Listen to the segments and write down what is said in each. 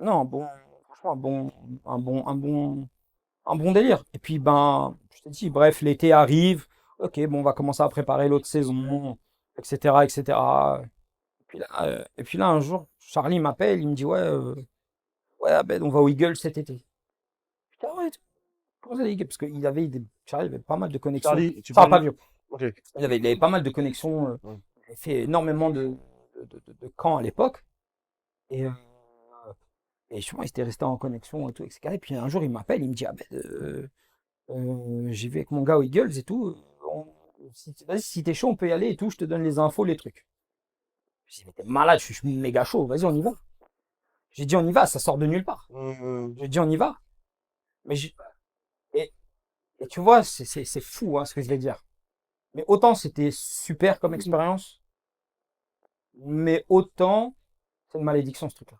Non, bon, franchement, un bon délire. Et puis, ben, je te dis, bref, l'été arrive. Ok, bon, on va commencer à préparer l'autre saison, etc., etc. Et puis là, un jour, Charlie m'appelle, il me dit, ouais, Abed, on va aux Eagles cet été. Putain, ouais, comment ça, les Eagles? Parce Charlie avait pas mal de connexions. Charlie, tu Ça va parles. pas vieux. Ok. Il avait pas mal de connexions. Ouais. Il avait fait énormément de camps à l'époque. Et, euh, et justement, il était resté en connexion et tout, etc. Et puis un jour, il m'appelle, il me dit, Abed, j'y vais avec mon gars aux Eagles et tout. Vas-y, si t'es chaud, on peut y aller et tout. Je te donne les infos, les trucs. Je dis, mais t'es malade, je suis méga chaud. Vas-y, on y va. J'ai dit, on y va, ça sort de nulle part. J'ai dit, on y va. Mais et, et tu vois, c'est fou hein, ce que je vais dire. Mais autant c'était super comme expérience, mais autant c'est une malédiction ce truc-là.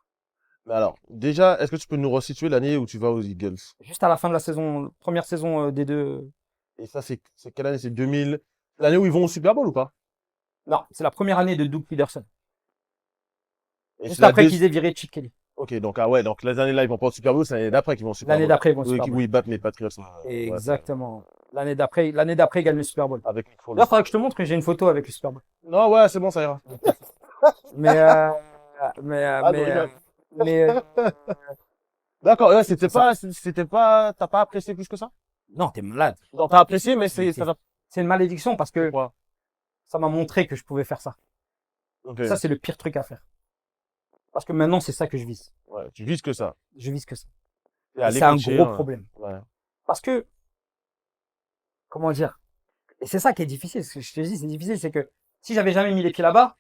Mais alors, déjà, est-ce que tu peux nous resituer l'année où tu vas aux Eagles? Juste à la fin de la saison, première saison des deux. Et ça, c'est quelle année? C'est 2000. L'année où ils vont au Super Bowl ou pas? Non, c'est la première année de Doug Peterson. Et Juste c'est la après deuxième. qu'ils aient viré Chip Kelly. Ok, donc, ah ouais, donc les années-là, ils vont pas au Super Bowl, c'est l'année d'après qu'ils vont au Super L'année Bowl. d'après, ils vont au Oui, Super Bowl. où ils battent les Patriots. Ouais, Exactement. L'année d'après, ils gagnent le Super Bowl. avec Nick Foles. D'ailleurs, il faudrait que je te montre que j'ai une photo avec le Super Bowl. Non, ouais, c'est bon, ça ira. Mais, Ah, non, rigole. mais, D'accord, ouais, t'as pas apprécié plus que ça? non, t'es malade. Non, t'as apprécié, mais C'est ça va. c'est une malédiction parce que Pourquoi? ça m'a montré que je pouvais faire ça. Ok. Ça, c'est le pire truc à faire. Parce que maintenant, c'est ça que je vise. Ouais, tu vises que ça. Je vise que ça. Et Et aller c'est un coacher, gros problème. Ouais. Parce que, comment dire? Et c'est ça qui est difficile. Ce que je te dis, c'est difficile, c'est que si j'avais jamais mis les pieds là-bas,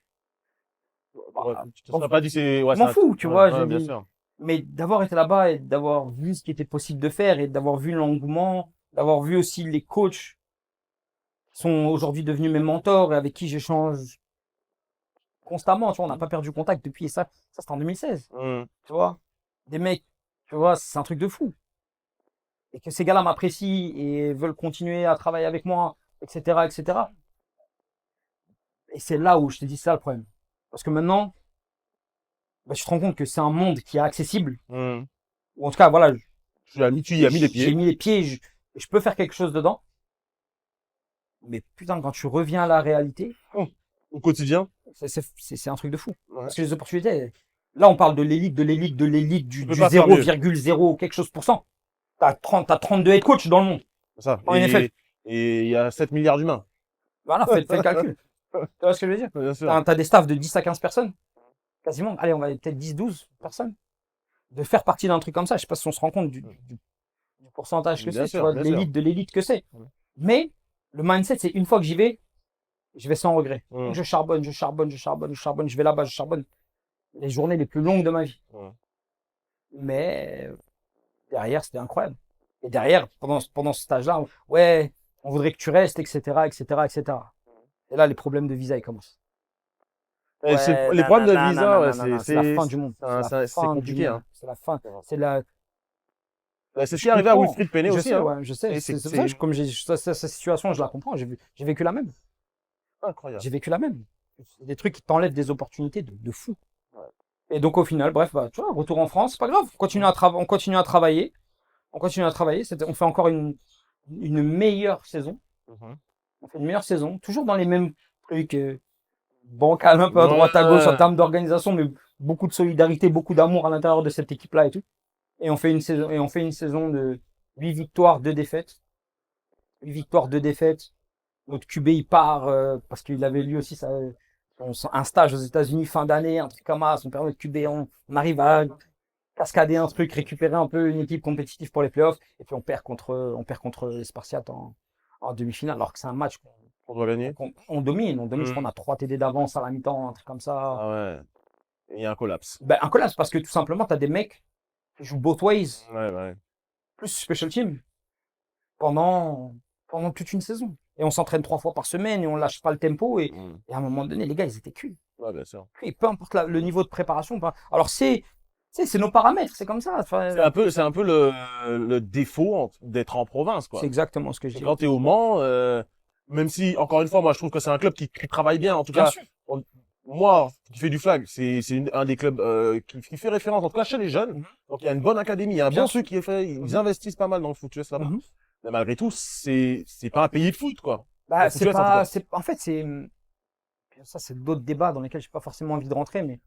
Ouais, bah, tu te serais pas dit c'est, ouais, je m'en fous, tu ouais, vois. ouais, bien sûr. Mais d'avoir été là-bas et d'avoir vu ce qui était possible de faire et d'avoir vu l'engouement, d'avoir vu aussi les coachs qui sont aujourd'hui devenus mes mentors et avec qui j'échange constamment, tu vois, on n'a pas perdu contact depuis ça c'était en 2016, tu vois. Des mecs, tu vois, c'est un truc de fou. Et que ces gars-là m'apprécient et veulent continuer à travailler avec moi, etc., etc. Et c'est là où je te dis ça le problème. Parce que maintenant, bah, je te rends compte que c'est un monde qui est accessible. Ou en tout cas, voilà, Tu y as mis les j'ai pieds. mis les pieds, je peux faire quelque chose dedans. Mais putain, quand tu reviens à la réalité, Au quotidien. c'est un truc de fou. Ouais. Parce que les opportunités, là, on parle de l'élite, Tu du peux pas faire mieux. 0,0 quelque chose pour cent. T'as 32 head coach dans le monde, C'est ça. en NFL. Et il y a 7 milliards d'humains. Voilà, fais le calcul. Tu vois ce que je veux dire? Bien sûr. T'as des staffs de 10 à 15 personnes. Quasiment, allez, on va peut-être 10, 12 personnes. De faire partie d'un truc comme ça, je sais pas si on se rend compte du pourcentage que Bien c'est, tu sûr, vois, bien de l'élite que c'est. Ouais. Mais, le mindset, c'est une fois que je vais sans regret. Mm. Donc, je charbonne, je vais là-bas, je charbonne. Les journées les plus longues de ma vie. Ouais. Mais, derrière, c'était incroyable. Et derrière, pendant ce stage-là, ouais, on voudrait que tu restes, etc., etc., etc. Et là, les problèmes de visa, ils commencent. Et les problèmes de visa, ouais, c'est la fin du monde. c'est compliqué, hein. C'est la fin. C'est ce qui est arrivé à Wilfried Penney Je aussi, sais, hein. ouais, je sais. C'est pour ça que comme sa situation, je la comprends. J'ai vécu la même. Incroyable. J'ai vécu la même. C'est des trucs qui t'enlèvent des opportunités de fou. Ouais. Et donc, au final, bref, bah, tu vois, retour en France, c'est pas grave. On continue à travailler. On fait encore une meilleure saison. On fait une meilleure saison. Toujours dans les mêmes trucs. Bancal un peu à droite à gauche en termes d'organisation, mais beaucoup de solidarité, beaucoup d'amour à l'intérieur de cette équipe-là et tout. Et on fait une saison de 8 victoires, 2 défaites. 8 victoires, 2 défaites. Notre QB, il part, parce qu'il avait lui aussi un stage aux États-Unis fin d'année, un truc comme ça. Son père, notre QB, on arrive à cascader un truc, récupérer un peu une équipe compétitive pour les playoffs. Et puis on perd contre les Spartiates en demi-finale, alors que c'est un match On doit gagner. on domine. Je crois qu'on a 3 TD d'avance à la mi-temps, un truc comme ça. Ah ouais. Et il y a un collapse. Ben, un collapse, parce que tout simplement, t'as des mecs qui jouent both ways, Ouais. plus special team, pendant toute une saison. Et on s'entraîne 3 fois par semaine et on lâche pas le tempo. Et à un moment donné, les gars, ils étaient cuits. Ouais, bien sûr. Et peu importe le niveau de préparation. Alors, c'est nos paramètres, c'est comme ça. Enfin, C'est un peu le défaut d'être en province, quoi. c'est exactement ce que je C'est dis. quand t'es au Mans, même si, encore une fois, moi, je trouve que c'est un club qui travaille bien. En tout Bien cas, sûr. moi, qui fais du flag, c'est un des clubs qui fait référence, en tout cas chez les jeunes. Donc il y a une bonne académie, il y a un bon truc qui est fait, ils investissent pas mal dans le foot US là-bas. Mais malgré tout, c'est pas un pays de foot, quoi. Bah, Le foot US, en tout cas. en fait, ça, c'est d'autres débats dans lesquels j'ai pas forcément envie de rentrer, mais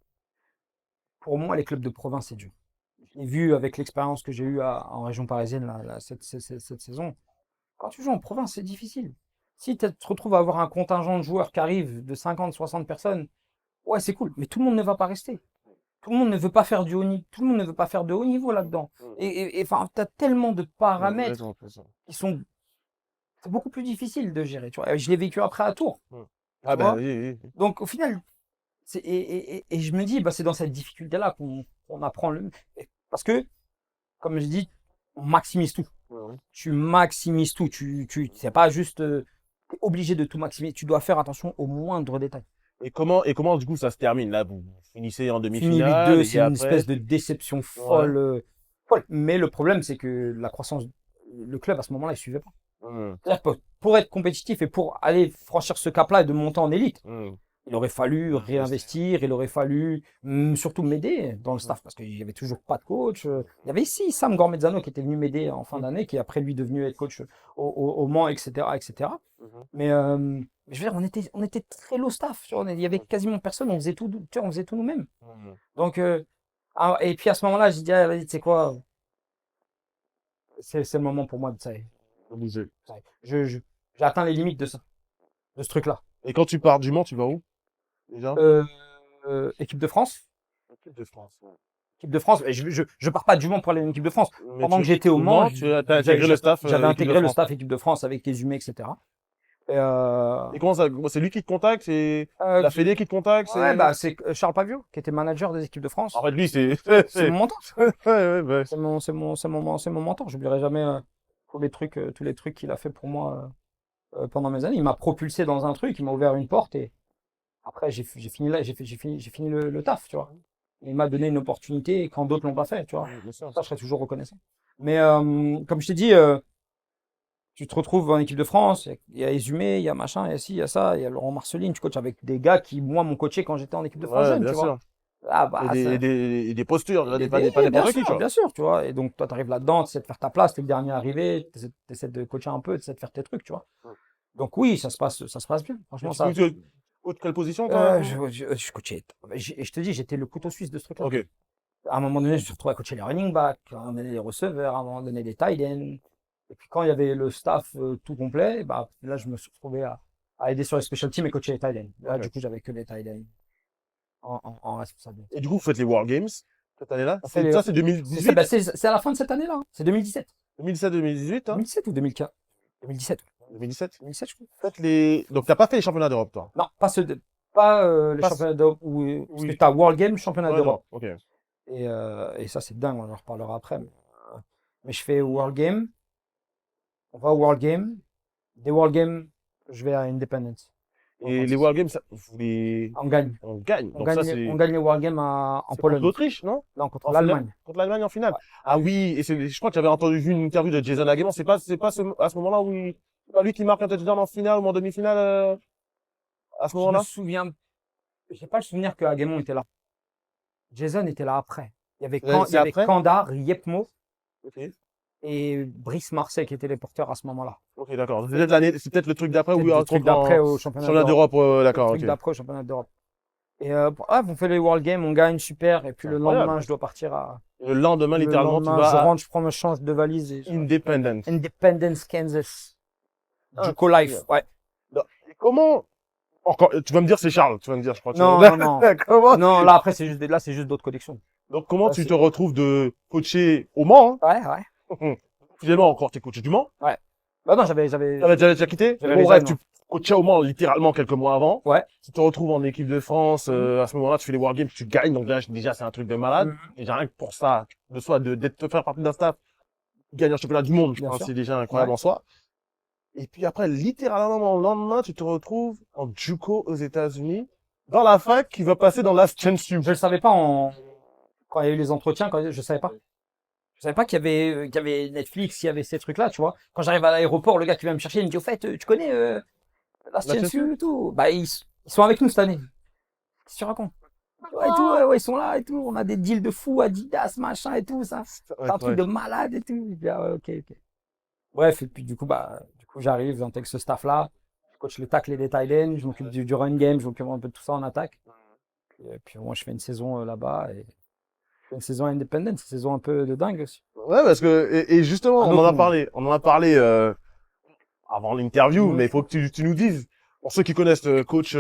pour moi, les clubs de province, c'est dur. Je l'ai vu avec l'expérience que j'ai eue en région parisienne cette saison. Quand tu joues en province, c'est difficile. Si tu te retrouves à avoir un contingent de joueurs qui arrive de 50, 60 personnes, ouais, c'est cool, mais tout le monde ne va pas rester. Tout le monde ne veut pas faire du haut niveau, tout le monde ne veut pas faire de haut niveau là-dedans. Et enfin, tu as tellement de paramètres qui sont c'est beaucoup plus difficile de gérer, tu vois. Je l'ai vécu après à Tours. Ah tu vois. ben oui. Donc au final, et je me dis, bah, c'est dans cette difficulté-là qu'on apprend parce que, comme je dis, on maximise tout. Tu maximises tout. C'est pas juste, t'es obligé de tout maximiser. Tu dois faire attention au moindre détail. Et comment du coup ça se termine là? Vous finissez en Fini demi-finale 8-2, et c'est une après... espèce de déception folle. Folle. Mais le problème, c'est que la croissance, le club à ce moment-là, il suivait pas. C'est-à-dire que pour être compétitif et pour aller franchir ce cap-là et de monter en élite, il aurait fallu réinvestir, il aurait fallu surtout m'aider dans le staff parce qu'il n'y avait toujours pas de coach. Il y avait ici Sam Gormezzano qui était venu m'aider en fin d'année, qui est après lui devenu head coach au Mans, etc., etc. Mais je veux dire, on était très low staff. Tu vois, il y avait quasiment personne, on faisait tout, tu vois, on faisait tout nous-mêmes. Donc, et puis à ce moment-là, j'ai dit, ah, vas-y, tu sais quoi, c'est le moment pour moi de ça. J'ai atteint les limites de ça, de ce truc-là. Et quand tu pars du Mans, tu vas où déjà? Équipe de France. Équipe de France. Équipe de France. Je pars pas du Mans pour aller en équipe de France. Pendant que j'étais au Mans, tu as intégré le staff. J'avais intégré le staff équipe de France avec les humains, etc. Et comment ça? C'est lui qui te contacte? C'est la Fédé qui te contacte? Ouais, bah c'est Charles Pavio qui était manager des équipes de France. En fait, lui, c'est mon mentor. ouais. C'est mon mentor. J'oublierai jamais tous les trucs qu'il a fait pour moi pendant mes années. Il m'a propulsé dans un truc, il m'a ouvert une porte et après j'ai fini le taf, tu vois. Il m'a donné une opportunité quand d'autres l'ont pas fait, tu vois. Ça, je serai toujours reconnaissant. Mais comme je t'ai dit, tu te retrouves en équipe de France, il y a Exumé, il y a machin, il y a ci, il y a ça, il y a Laurent Marceline, tu coaches avec des gars qui, moi, m'ont coaché quand j'étais en équipe de France jeune, tu vois. Ah, bah, et des postures, pas n'importe qui, tu vois. Bien sûr, tu vois. Et donc, toi, tu arrives là-dedans, tu essaies de faire ta place, tu es le dernier arrivé, tu essaies de coacher un peu, tu essaies de faire tes trucs, tu vois. Donc, oui, ça se passe bien. Franchement, ça. Quelle position, toi? Je coachais. Et je te dis, j'étais le couteau suisse de ce truc-là. Ok. À un moment donné, je me suis retrouvé à coacher les running backs, à un moment donné les receveurs, à un moment donné les tight ends. Et puis quand il y avait le staff tout complet, bah, là, je me suis retrouvé à aider sur les special teams et coacher les tight ends. Là, du coup, j'avais que les tight ends en responsable. Et du coup, vous faites les World Games cette année-là? Ça, c'est 2018? C'est à la fin de cette année-là. Hein. C'est 2017. 2017-2018, hein? 2017 ou 2015? 2017. 2017? 2017, je crois. Faites donc t'as pas fait les championnats d'Europe, toi? Non, pas les championnats d'Europe parce que t'as World Game, championnat d'Europe. Ok. Et ça, c'est dingue, on en reparlera après. Mais je fais World Game. On va au World Game. Des World Games, je vais à Independence. Et les World Games, on gagne. On gagne. On gagne les World Games en Pologne. Contre l'Autriche, non? Non, contre l'Allemagne. Contre l'Allemagne en finale. Ouais. Ah oui, et je crois que j'avais vu une interview de Jason Hageman. C'est pas à ce moment-là où c'est pas lui qui marque un touchdown en finale ou en demi-finale à ce moment-là? Je me souviens, j'ai pas le souvenir que Hageman était là. Jason était là après. Il y avait Kandar, Yepmo. Okay. Et Brice Marseille qui étaient les porteurs à ce moment-là. Ok, d'accord. C'est peut-être le truc d'après où le truc d'après au championnat d'Europe. D'accord, ok. Le truc d'après au championnat d'Europe. Et on fait les World Games, on gagne, super. Et puis le lendemain, je dois partir Le lendemain, littéralement, tu vas. Je rentre, je prends ma change de valise. Et Independence, Kansas. Juco Life, ouais. Et comment. Encore, tu vas me dire c'est Charles, tu vas me dire, je crois. Non. Comment non, là après c'est juste d'autres collections. Donc comment tu te retrouves de coacher au Mans, hein? Ouais. Finalement encore t'es coaché du Mans. Ouais. Bah non, j'avais déjà quitté. Bon bref, tu coachais au Mans littéralement quelques mois avant. Ouais. Tu te retrouves en équipe de France, à ce moment-là, tu fais les World Games, tu gagnes, donc déjà c'est un truc de malade. Déjà rien que pour ça, de te faire partie d'un staff, gagner un championnat du monde, je pense, c'est déjà incroyable en soi. Et puis après, littéralement, le lendemain, tu te retrouves en JUCO aux États-Unis, dans la fac qui va passer dans Last Chance U. Je le savais pas quand il y a eu les entretiens, je savais pas. Je savais pas qu'il y avait Netflix, qu'il y avait ces trucs-là, tu vois. Quand j'arrive à l'aéroport, le gars qui vient me chercher, il me dit, au fait, tu connais Last Chance U et tout? Bah, ils sont avec nous cette année. Qu'est-ce que tu racontes? Ouais, et tout, ouais, ils sont là et tout. On a des deals de fou, Adidas, machin et tout, ça. C'est un truc de malade et tout. Je dis, ah ouais, ok. Bref, et puis du coup, j'arrive, j'intègre ce staff-là. Je coach le tackle et les tight ends, je m'occupe du run game, je m'occupe un peu de tout ça en attaque. Et puis moi, je fais une saison là-bas et je fais une saison independent, une saison un peu de dingue aussi. Ouais, parce que, et justement, Un on en autre a monde. parlé, avant l'interview, mais il faut que tu nous dises, pour ceux qui connaissent le coach,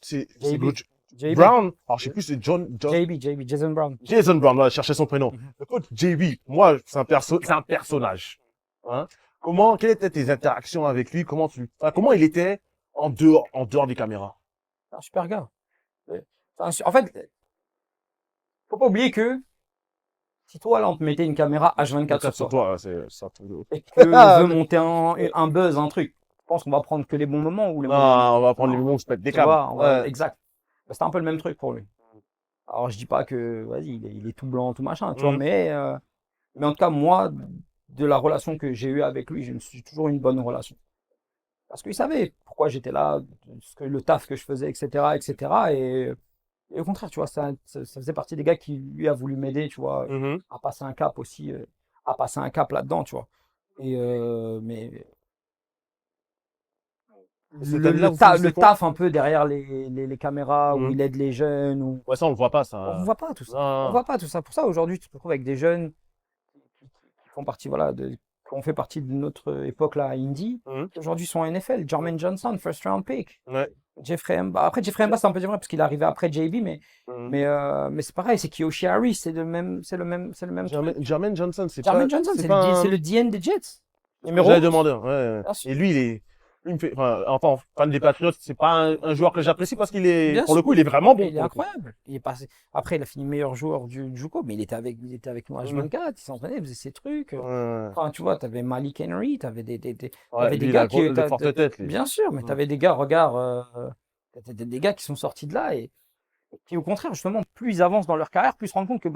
c'est JB. coach JB. Brown. Alors, je sais plus, c'est John, JB, Jason Brown. Jason Brown, voilà, je cherchais son prénom. Le coach JB, moi, c'est un personnage. Hein. Quelles étaient tes interactions avec lui? Comment il était en dehors des caméras? C'est un super gars. En fait, faut pas oublier que si toi, là, on te mettait une caméra H24 sur toi, c'est un truc de ouf. et que veut monter un buzz, un truc, je pense qu'on va prendre que les bons moments ou les Non, moments. on va prendre les moments où on se pète des Tu câbles. vois, Ouais. exact. C'était un peu le même truc pour lui. Alors, je dis pas que, vas-y, il est tout blanc, tout machin, tu vois, mais en tout cas, moi, de la relation que j'ai eue avec lui, je me suis toujours une bonne relation. Parce qu'il savait pourquoi j'étais là, le taf que je faisais, etc., etc. Et au contraire, tu vois, ça faisait partie des gars qui, lui, a voulu m'aider, tu vois, à passer un cap aussi, à passer un cap là-dedans, tu vois. Mais Cette année-là, vous finissez le quoi? taf un peu derrière les caméras, où il aide les jeunes, Ouais, ça, on le voit pas, on ça. voit pas tout ça. On Non. voit pas tout ça. Pour ça, aujourd'hui, tu te retrouves avec des jeunes qui font partie, voilà, qui ont fait partie de notre époque là à Indy, qui aujourd'hui sont en NFL. Jermaine Johnson, first round pick. Ouais. Jeffrey Mba. Après, Jeffrey Mba, c'est un peu différent parce qu'il est arrivé après JB, mais c'est pareil, c'est Kiyoshi Harris, c'est le même truc. Jermaine Johnson, c'est Jermaine Johnson, c'est le DN des Jets. Numéro J'avais 11. demandé, ouais. Et lui, lui me fait, enfin, fan des Patriots, c'est pas un joueur que j'apprécie parce qu'il est, Bien pour le sûr. coup, il est vraiment bon. Il est incroyable. Il est passé. Après, il a fini meilleur joueur du JUCO, mais il était avec nous H24, il s'entraînait, il faisait ses trucs. Ouais. Enfin, tu vois, t'avais Malik Henry, t'avais des Ouais, lui, gars il a de fortes têtes, lui. bien sûr, mais t'avais des gars, regarde, t'avais des gars qui sont sortis de là et qui, au contraire, justement, plus ils avancent dans leur carrière, plus ils se rendent compte que,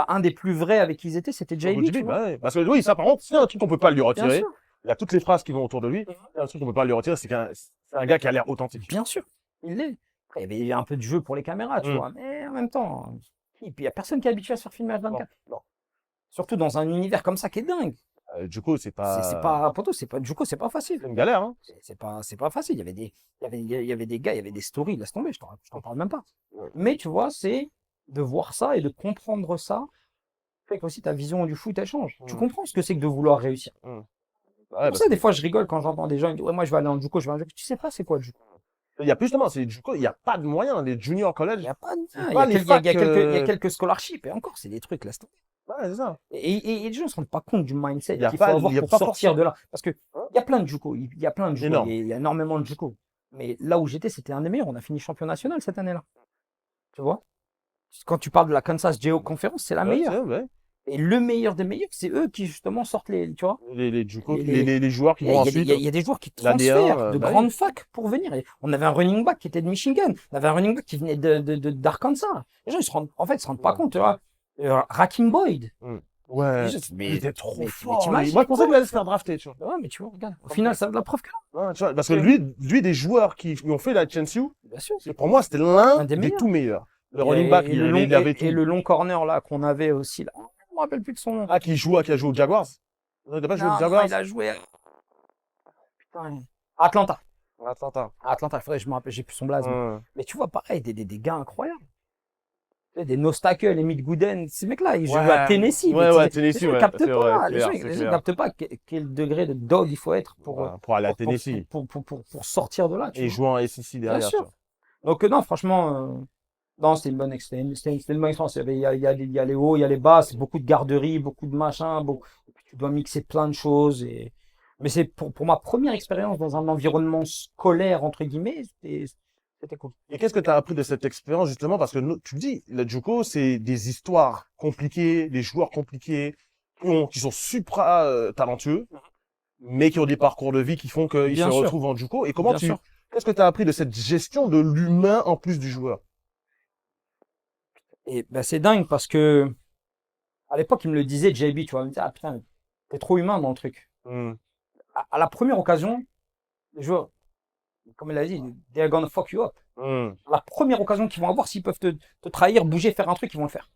un des plus vrais avec qui ils étaient, c'était JB, tu vois. Ouais. Parce que oui, ça, par contre, c'est un truc qu'on peut pas lui Bien retirer. sûr. Il a toutes les phrases qui vont autour de lui. Il y a un truc qu'on peut pas lui retirer, c'est un gars qui a l'air authentique. Bien sûr, il l'est. Après, il y avait un peu de jeu pour les caméras, tu vois, mais en même temps, et puis il y a personne qui est habitué à se faire filmer H24. Non. Surtout dans un univers comme ça qui est dingue. Juco, c'est C'est pas. pas, poto, Juco, c'est pas facile. C'est une galère, hein. C'est pas facile. Il y avait des gars, il y avait des stories, laisse tomber, je t'en parle même pas. Mais tu vois, c'est de voir ça et de comprendre ça, fait qu'aussi ta vision du foot, elle change. Tu comprends ce que c'est que de vouloir réussir. Ouais, Pour ça, des fois, je rigole quand j'entends des gens, ils disent, ouais, moi, je vais aller en Juco, je vais en Juco. Tu sais pas c'est quoi le Juco. il y a plus justement, c'est Juco, il y a pas de moyens. Les junior college, Il y a pas de, il y a quelques scholarships, et encore, c'est des trucs, laisse tomber. Ouais, c'est ça. Et les gens ne se rendent pas compte du mindset Il y a qu'il faut pas- avoir il y a pour pas sortir de là. Parce que Hein il y a plein de JUCO, il y a plein de JUCO, Énorme. il y a énormément de JUCO. Mais là où j'étais, c'était un des meilleurs. On a fini champion national cette année-là. Tu vois? Quand tu parles de la Kansas Geo Conference, c'est la meilleure. Ouais. Et le meilleur des meilleurs, c'est eux qui justement sortent les, tu vois? Les Juco, les joueurs qui Il y vont a- ensuite. il y a des joueurs qui la D1, transfèrent de bah grandes oui. facs pour venir. Et on avait un running back qui était de Michigan. On avait un running back qui venait d'Arkansas. Les gens, ils se rendent pas compte, tu vois? Rakim Boyd. Ouais. Mais Il était trop mais fort. t'imagines Moi, je pensais quoi? qu'il allait se faire drafter, tu vois. Ouais, mais tu vois, regarde. Au final, ça a de la preuve que non. Ouais, tu vois, parce que lui, des joueurs qui ont fait la Chance U, Bien sûr. pour moi, c'était l'un Un des des meilleurs. tout meilleurs. Le running back, il avait tout. Et le long corner, là, qu'on avait aussi, là. Je me rappelle plus de son nom. Ah, qui a joué aux Jaguars. Il n'a pas joué aux Jaguars? Il a joué. Putain. Atlanta. Atlanta. Atlanta, il faudrait que je me rappelle, j'ai plus son blaze. Mais tu vois, pareil, des gars incroyables. Tu sais, des Nostakel, Emile Gooden, ces mecs-là, ils jouent à Tennessee. Ouais, Tennessee, les gens ouais. captent C'est vrai, pas. c'est Les clair. gens captent pas quel degré de dog il faut être pour aller à Tennessee. pour sortir de là. Tu Et vois. jouer en SEC derrière. Bien sûr. Donc, non, franchement, non, c'était une bonne expérience. C'était une bonne expérience. Il y a les hauts, il y a les bas, c'est beaucoup de garderies, beaucoup de machins. Et puis, tu dois mixer plein de choses. Mais c'est pour ma première expérience dans un environnement scolaire, entre guillemets, c'était cool. Et qu'est-ce que tu as appris de cette expérience, justement? Parce que tu dis, la Juco, c'est des histoires compliquées, des joueurs compliqués, qui sont talentueux, mais qui ont des parcours de vie qui font qu'ils se retrouvent en Juco. Et qu'est-ce que tu as appris de cette gestion de l'humain en plus du joueur? Et c'est dingue parce que à l'époque, il me le disait, JB, tu vois, il me disait, ah putain, t'es trop humain dans le truc. À la première occasion, les joueurs, comme il a dit, they're gonna fuck you up. La première occasion qu'ils vont avoir, s'ils peuvent te trahir, bouger, faire un truc, ils vont le faire.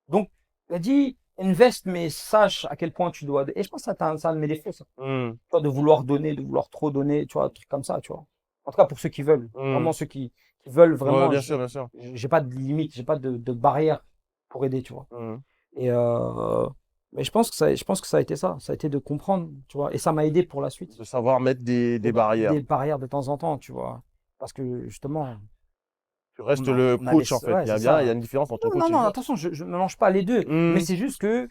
Donc, il a dit, invest, mais sache à quel point tu dois. Et je pense que ça a de mes défauts, ça. Tu vois, de vouloir donner, de vouloir trop donner, tu vois, un truc comme ça, tu vois. En tout cas, pour ceux qui veulent. Vraiment, ceux qui veulent vraiment. Ouais, bien sûr, bien sûr. J'ai pas de limite, j'ai pas de barrière pour aider, tu vois. Et mais je pense que ça a été ça. Ça a été de comprendre, tu vois. Et ça m'a aidé pour la suite. De savoir mettre des barrières. Des barrières de temps en temps, tu vois. Parce que justement. Tu restes le coach, en fait. Ouais, Il y a une différence entre coach non, et non, joueur. attention, je ne mélange pas les deux. Mais c'est juste que,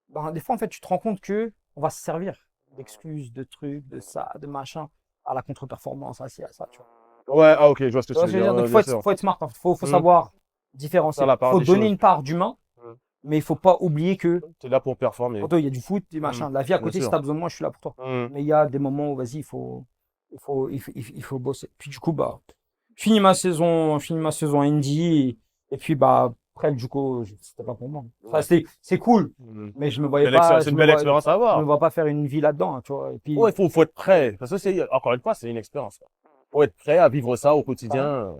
ben, des fois, en fait, tu te rends compte que on va se servir d'excuses, de trucs, de ça, de machin, à la contre-performance, à ci, à ça, tu vois. Ouais, ah, ok, je vois ce que Tu vois tu ce veux que je veux dire. dire? Donc, Bien sûr. faut être smart, hein. Faut savoir différencier. Faire la part Faut des donner choses. une part d'humain, mais il faut pas oublier que, Tu es là pour performer. pour toi, il y a du foot, des machins. La vie à Bien côté, si sûr. tu as besoin de moi, je suis là pour toi. Mais il y a des moments où, vas-y, il faut bosser. Puis, du coup, bah, je finis ma saison indie, et puis, bah, après, le Juco, c'était pas pour moi. Enfin, c'est cool, mais je me voyais pas. C'est une belle expérience à Je avoir. me vois pas faire une vie là-dedans, hein, tu vois. Et puis, Ouais, faut être prêt. Parce que encore une fois, c'est une expérience. Faut être prêt à vivre ça au quotidien.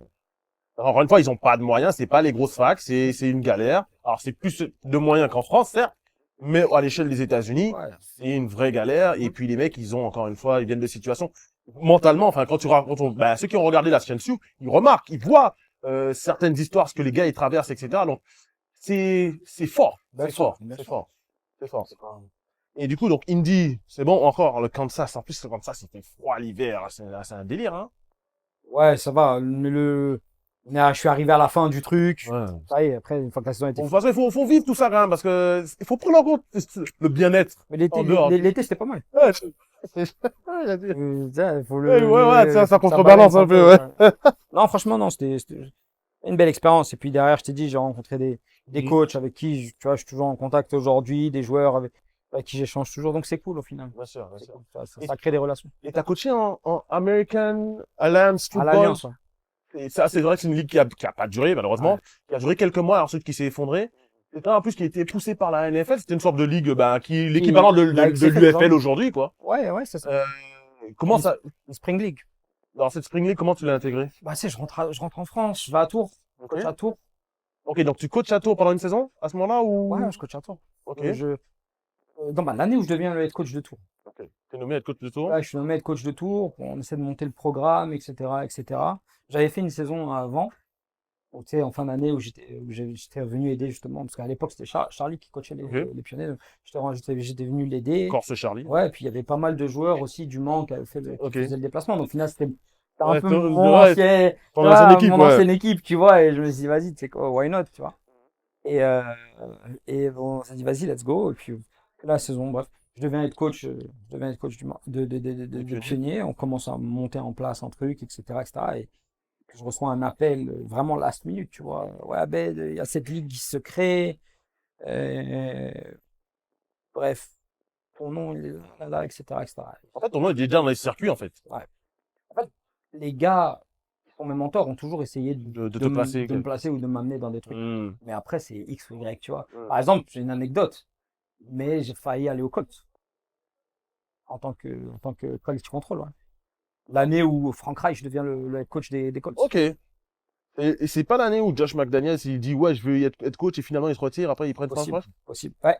Encore une fois, ils ont pas de moyens, c'est pas les grosses facs, c'est une galère. Alors, c'est plus de moyens qu'en France, certes, mais à l'échelle des États-Unis, c'est une vraie galère. Et puis, les mecs, ils ont, encore une fois, ils viennent de situations mentalement, enfin, quand tu racontes, ceux qui ont regardé la chaîne Sioux, ils remarquent, ils voient, certaines histoires, ce que les gars, ils traversent, etc. Donc, c'est fort. C'est fort. C'est fort. C'est fort. Et du coup, donc, Indy, c'est bon, encore, le Kansas. En plus, le Kansas, il fait froid l'hiver. C'est un délire, hein. ouais, ça va. Je suis arrivé à la fin du truc. Ouais. Ça y est, après, une fois que la saison était De toute façon, faut vivre tout ça, quand même, parce que il faut prendre en compte le bien-être. Mais l'été, c'était pas mal. Ouais, ça contrebalance un peu, ouais. Non, franchement, non, c'était une belle expérience. Et puis derrière, je t'ai dit, j'ai rencontré des coachs avec qui, tu vois, je suis toujours en contact aujourd'hui, des joueurs avec qui j'échange toujours. Donc c'est cool au final. Bien sûr, bien sûr. Cool. Ça crée des relations. Et t'as coaché en American Alliance À Football? l'Alliance, ouais. Et ça, c'est vrai que c'est une ligue qui a pas duré, malheureusement. Qui a duré quelques mois, ensuite qui s'est effondrée. C'était en plus qui a été poussé par la NFL. C'était une sorte de ligue, l'équivalent de l'UFL aujourd'hui, quoi. Ouais, c'est ça. Comment ça, Une Spring League. dans cette Spring League, comment tu l'as intégré? Bah, tu sais, je rentre en France, je vais à Tours. Je coach à Tours. Ok, donc tu coaches à Tours pendant une saison, à ce moment-là, ou? Ouais, je coach à Tours. Ok. L'année où je deviens le head coach de Tours. Ok. T'es nommé head coach de Tours? Ouais, je suis nommé head coach de Tours. On essaie de monter le programme, etc., etc. J'avais fait une saison avant, tu sais, en fin d'année où j'étais venu aider justement, parce qu'à l'époque c'était Charlie qui coachait les pionniers. J'étais venu l'aider. Encore ce Charlie. Ouais, puis il y avait pas mal de joueurs aussi du Mans qui faisaient le déplacement. Donc au final c'était un peu mon ancienne équipe, tu vois. Et je me suis dit vas-y, tu sais quoi, why not, tu vois. Et bon, on s'est dit vas-y, let's go. Et puis la saison, bref, je deviens head coach de pionniers. On commence à monter en place un truc, etc., etc. Et je reçois un appel vraiment last minute, tu vois. Ouais, Abed, il y a cette ligue qui se crée. Bref, ton nom, il est là, etc., etc. En fait, ton nom est déjà dans les circuits, en fait. Ouais. En fait, les gars qui sont mes mentors ont toujours essayé de me placer ou de m'amener dans des trucs. Mais après, c'est X ou Y, tu vois. Par exemple, j'ai une anecdote, mais j'ai failli aller au Colts en tant que quality control, ouais. L'année où Frank Reich devient le head coach des Colts. Ok. Et c'est pas l'année où Josh McDaniels, il dit, ouais, je veux être coach, et finalement, il se retire, après, ils prennent Frank Reich? Possible. Ouais,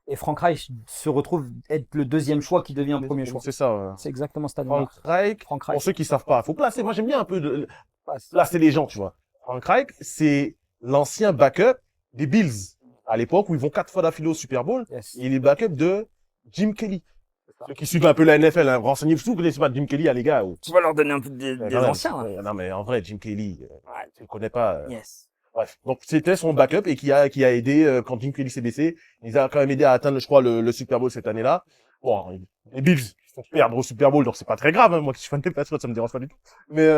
et Frank Reich se retrouve être le deuxième choix qui devient premier choix. C'est ça, ouais. C'est exactement cette année-là. Frank Reich, pour ceux qui savent pas, faut placer. Moi, j'aime bien un peu placer les gens, tu vois. Frank Reich, c'est l'ancien backup des Bills. À l'époque où ils vont 4 fois d'affilée au Super Bowl. Yes. Il est backup de Jim Kelly. Ceux qui suivent un peu la NFL, hein, renseignez-vous, vous connaissez pas Jim Kelly, les gars. Tu vas leur donner un peu des anciens. Hein. Non, mais en vrai, Jim Kelly, tu le connais pas. Yes. Bref. Donc, c'était son backup et qui a aidé, quand Jim Kelly s'est blessé. Il a quand même aidé à atteindre, je crois, le Super Bowl cette année-là. Bon, les Bills font perdre au Super Bowl, donc c'est pas très grave, hein. Moi, qui suis fan des Patriots, ça me dérange pas du tout. Mais,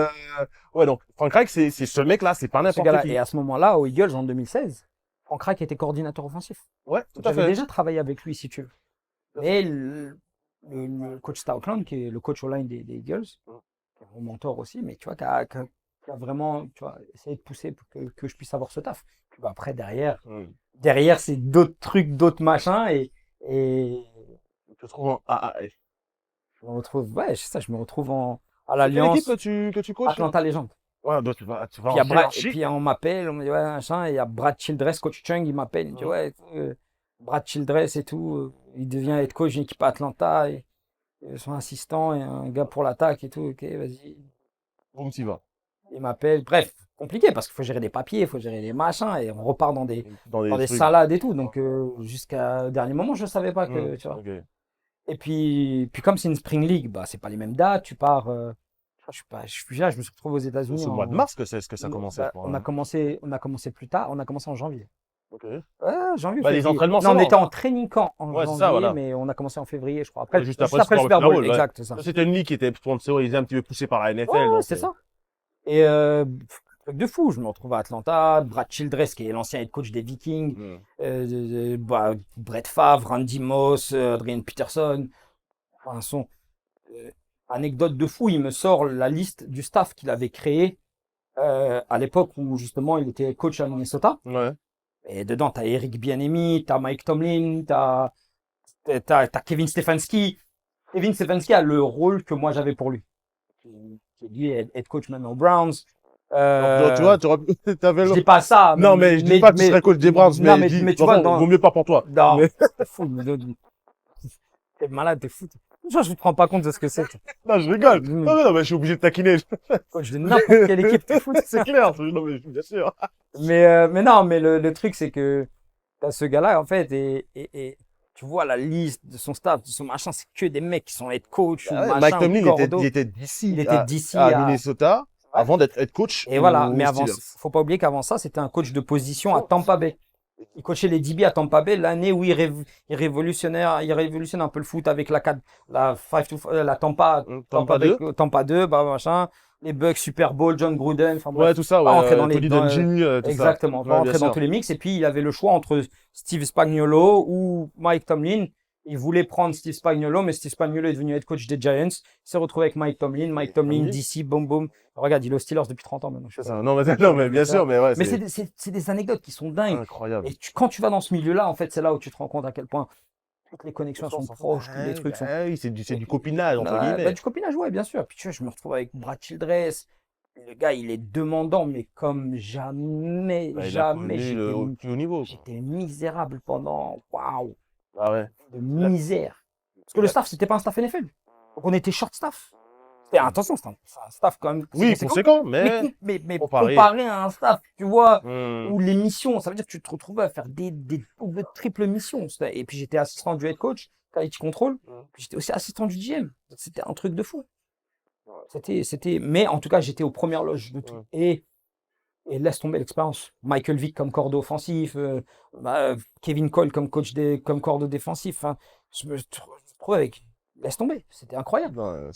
ouais, donc, Frank Reich, c'est ce mec-là, c'est pas n'importe qui. Et à ce moment-là, aux Eagles, en 2016, Frank Reich était coordinateur offensif. Ouais, tout à fait. J'avais déjà travaillé avec lui, si tu veux. Mais le coach Stoutland, qui est le coach online des Eagles, qui est mon mentor aussi, mais tu vois, qui a vraiment, tu vois, essayé de pousser pour que je puisse avoir ce taf. Puis bah, après, derrière, c'est d'autres trucs, d'autres machins, et tu te retrouves en AAF. Je me retrouve, ouais, c'est ça, je me retrouve en à C'est quelle l'Alliance. équipe que tu coaches? Atlanta Legends. Ouais, donc tu vas Puis, en il y a Brad, et hiérarchie. puis on m'appelle, on me dit ouais, machin, et il y a Brad Childress, coach Chung, il m'appelle, il me dit ouais, Brad Childress et tout, il devient head coach d'une équipe à Atlanta, et son assistant, et un gars pour l'attaque et tout, ok, vas-y. Bon, tu y vas. Il m'appelle, bref, compliqué parce qu'il faut gérer des papiers, il faut gérer des machins, et on repart dans des Dans dans des des trucs. salades et tout. Donc, jusqu'à dernier moment, je savais pas que, tu vois. Ok. Et puis comme c'est une Spring League, bah, c'est pas les mêmes dates. Tu pars, je suis là, je me suis retrouvé aux États-unis C'est au mois de mars que ça commençait, je bah, crois. on a commencé plus tard, on a commencé en janvier. Ok. Ouais, janvier, Bah, les février. entraînements, Non, ça on va était en encore. training camp en Ouais, c'est janvier, ça, voilà. mais on a commencé en février, je crois. Juste Juste après après le Super Bowl, ouais. exact, c'est ça. C'était une ligue qui était sponsorisée, un petit peu poussée par la NFL. Ouais, donc, c'est ça. Et truc de fou, je me retrouve à Atlanta, Brad Childress qui est l'ancien head coach des Vikings, Brett Favre, Randy Moss, Adrian Peterson. Enfin, anecdote de fou, il me sort la liste du staff qu'il avait créé à l'époque où justement il était coach à Minnesota. Ouais. Et dedans, t'as Eric Bieniemy, t'as Mike Tomlin, t'as Kevin Stefanski. Kevin Stefanski a le rôle que moi j'avais pour lui. Qui est lui head coach maintenant aux Browns. Donc, tu vois, t'avais Je dis pas ça. Non, mais je dis pas que tu serais coach des Browns, non, mais je dis, mais tu vois, vaut mieux pas pour toi. Non, Mais- t'es fou. T'es malade, t'es fou. Je me rends pas compte de ce que c'est. Non, je rigole. Non, mais je suis obligé de taquiner. Coach de n'importe quelle équipe, t'es fou. C'est clair. Non, mais bien sûr. Mais non, mais le truc, c'est que t'as ce gars-là, en fait, et tu vois la liste de son staff, de son machin, c'est que des mecs qui sont head coach ou machin. Mike Tomlin, cordeau. il était d'ici. Il était d'ici à Minnesota, avant d'être head coach. Et voilà, mais avant, Steelers. faut pas oublier qu'avant ça, c'était un coach de position à Tampa Bay. Il coachait les DB à Tampa Bay l'année où il révolutionne un peu le foot avec la Tampa 2. Tampa 2, bah machin, les Bucks Super Bowl, John Gruden, enfin bref. Ouais, tout ça, Pas ouais. rentrer dans les Tony dans, Dungy, tout exactement, ça. pas Ouais, rentrer bien dans sûr. tous les mix. Et puis il avait le choix entre Steve Spagnuolo ou Mike Tomlin. Il voulait prendre Steve Spagnuolo, mais Steve Spagnuolo est devenu head coach des Giants. Il s'est retrouvé avec Mike Tomlin. Mike Tomlin, DC, boum boum. Regarde, il est aux Steelers depuis 30 ans maintenant. C'est ça. Non, mais bien sûr, mais ouais. Mais c'est des anecdotes qui sont dingues. Incroyable. Et quand tu vas dans ce milieu-là, en fait, c'est là où tu te rends compte à quel point toutes les connexions sont proches, tous les trucs sont. Oui, c'est du copinage, entre guillemets. Bah, du copinage, ouais, bien sûr. Puis tu vois, je me retrouve avec Brad Childress. Le gars, il est demandant, mais comme jamais, Bah, il a jamais. connu au plus haut niveau. J'étais misérable pendant, waouh, Ah ouais. de misère. Parce que le staff, c'était pas un staff NFL. Donc on était short staff. Attention, c'est un staff quand même. Oui, conséquent, mais comparé à un staff, tu vois, Hmm. où les missions, ça veut dire que tu te retrouvais à faire des doubles, triples missions. Et puis j'étais assistant du head coach, quality control, puis j'étais aussi assistant du GM. Donc, c'était un truc de fou. Mais en tout cas, j'étais aux premières loges de tout. Et laisse tomber l'expérience. Michael Vick comme cordeau offensif, Kevin Cole comme comme cordeau défensif. Hein. Je me retrouve avec. Laisse tomber. C'était incroyable. Non,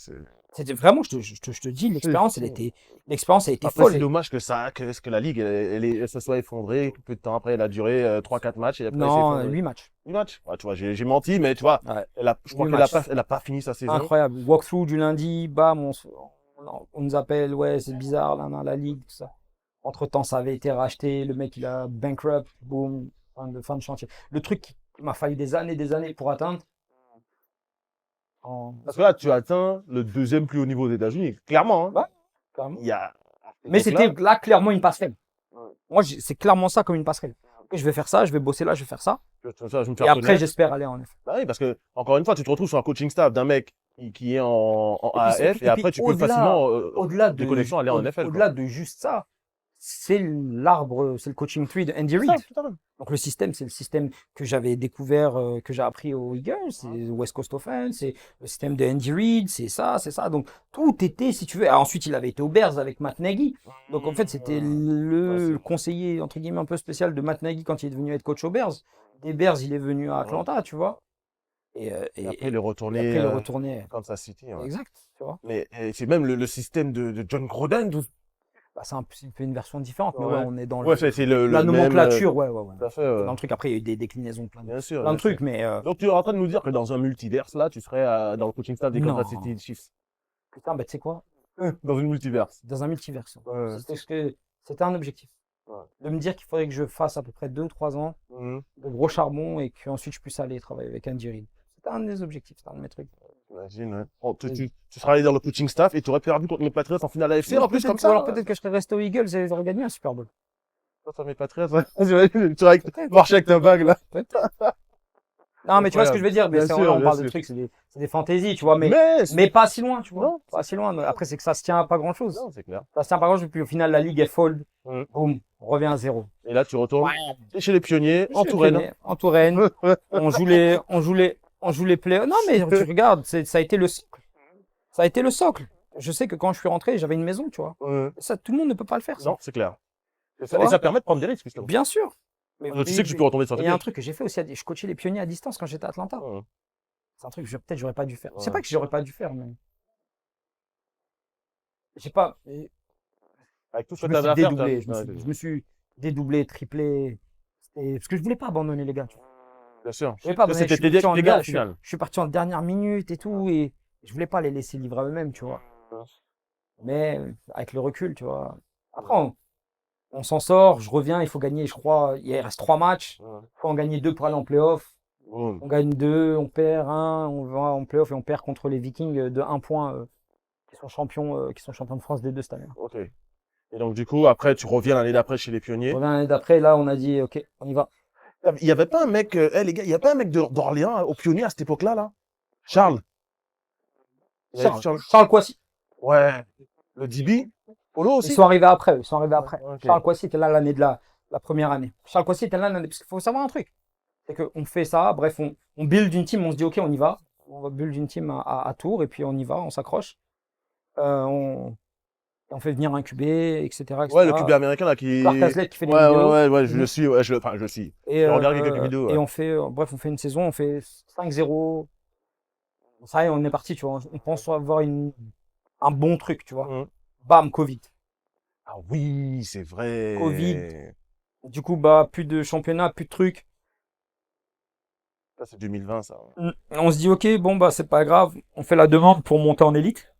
C'était vraiment, je te dis, l'expérience, elle a été Après, folle. c'est dommage que la ligue, elle se soit effondrée. Peu de temps après, elle a duré 3-4 matchs. Et après, Non, 8 matchs. 8 matchs. Ouais, tu vois, j'ai menti, mais tu vois, Ouais. je crois qu'elle a pas fini sa saison. Incroyable. Walkthrough du lundi, bam, on nous appelle, ouais, c'est bizarre, là, la ligue, tout ça. Entre-temps, ça avait été racheté, le mec, il a bankrupt, boum, fin de chantier. Le truc qui m'a fallu des années pour atteindre. Parce que là, tu atteins le deuxième plus haut niveau des États-Unis, clairement. Hein. Ouais, clairement. Mais c'était là clairement une passerelle. Moi, c'est clairement ça comme une passerelle. Je vais faire ça, je vais bosser là, je vais faire ça. Et après, j'espère aller en F. Bah oui, parce que, encore une fois, tu te retrouves sur un coaching staff d'un mec qui est en AF et après, tu peux facilement, au-delà de connexions, aller en NFL. Au-delà de juste ça, c'est le coaching tree de Andy Reid. Donc le système, c'est le système que j'avais découvert, que j'ai appris aux Eagles, c'est West Coast Offense, c'est le système de Andy Reid, c'est ça. Donc tout était, si tu veux. Alors, ensuite, il avait été aux Bears avec Matt Nagy. Donc en fait, c'était le conseiller entre guillemets un peu spécial de Matt Nagy quand il est devenu head coach aux Bears. Des Bears, il est venu à Atlanta, tu vois. Et après, le retourner à Kansas City. Ouais. Exact, tu vois. Mais c'est même le système de John Gruden. Bah, c'est un peu une version différente, mais ouais, on est dans c'est la nomenclature, ouais. Tout à fait, dans le truc, après, il y a eu des déclinaisons, plein de trucs, mais... Donc, tu es en train de nous dire que dans un multiverse, là, tu serais dans le coaching staff des Kansas City Chiefs. Putain, bah, tu sais quoi? Dans une multiverse. Dans un multiverse. C'était un objectif. Ouais. De me dire qu'il faudrait que je fasse à peu près 2 ou 3 ans de gros charbon et qu'ensuite je puisse aller travailler avec Andy Reid. C'était un des objectifs, c'était un de mes trucs. Ouais, Imagine, ouais. Oh, tu seras allé dans le coaching staff et tu aurais perdu contre les Patriots en finale AFC, en plus, comme ça. Alors peut-être que je serais resté aux Eagles et j'aurais gagné un Super Bowl. Ça mes Patriots, ouais. Tu aurais marché avec ta bague, là. Non, mais tu vois ce que je veux dire, mais Bien c'est sûr, voilà, on bien parle de sûr. trucs, c'est des fantaisies, tu vois, mais pas si loin, tu vois. Non, Pas si loin. Après, c'est que ça se tient à pas grand chose. non, c'est clair. Ça se tient à pas grand chose, puis au final, la ligue est fold. Boum, on revient à zéro. Et là, tu retournes Ouais. chez les pionniers, en Touraine. En Touraine. On joue les playoffs. Non, mais tu regardes, ça a été le socle. Ça a été le socle. Je sais que quand je suis rentré, j'avais une maison, tu vois. Ça, tout le monde ne peut pas le faire, ça. Non, c'est clair. Tu Et vois ça permet de prendre des risques, justement. Bien sûr. Mais Tu sais que tu peux retomber sur il tes y a un pieds. truc que j'ai fait aussi, je coachais les pionniers à distance quand j'étais à Atlanta. Ouais. C'est un truc que peut-être j'aurais pas dû faire. C'est Ouais. pas que j'aurais pas dû faire, mais j'ai pas. Avec tout ce Je que me tu avais suis à faire, dédoublé. t'as- Je me suis dédoublé, triplé. Parce que je voulais pas abandonner les gars. Tu vois. bien sûr. Je voulais pas abandonner. C'était tes gars, au final. Je suis parti en dernière minute et tout, et je voulais pas les laisser livrer à eux-mêmes, tu vois. Mais avec le recul, tu vois. Après, on s'en sort, je reviens, il faut gagner, je crois, il reste 3 matchs. Il faut en gagner 2 pour aller en playoff. Boum. On gagne 2, on perd 1, on va en playoff et on perd contre les Vikings de 1 point qui sont champions de France des deux cette année. Ok. Et donc, du coup, après, tu reviens l'année d'après chez les pionniers. On revient l'année d'après, là, on a dit, ok, on y va. Il y avait pas un mec, les gars, il y a pas un mec d'Orléans, aux pionniers à cette époque-là, là? Charles. Charles Kouassi. Ouais. Le DB. Polo aussi. Ils sont arrivés après, Ok. Charles Kouassi était là l'année de la première année. Charles Kouassi était là l'année, parce qu'il faut savoir un truc. C'est qu'on fait ça, bref, on build une team, on se dit, ok, on y va. On va build une team à Tours, et puis on y va, on s'accroche. On fait venir un QB, etc., etc. Ouais, le QB américain, là, qui. Clark Hazlett qui fait des vidéos. Ouais, je le suis, je le suis. Et, Je regarde quelques vidéos. et on fait, bref, on fait une saison, on fait 5-0. Ça y est, on est parti, tu vois. On pense avoir un bon truc, tu vois. Bam, Covid. Ah oui, c'est vrai. Covid. Du coup, bah, plus de championnat, plus de trucs. Ça, c'est 2020, ça. On se dit, ok, bon, bah, c'est pas grave. On fait la demande pour monter en élite.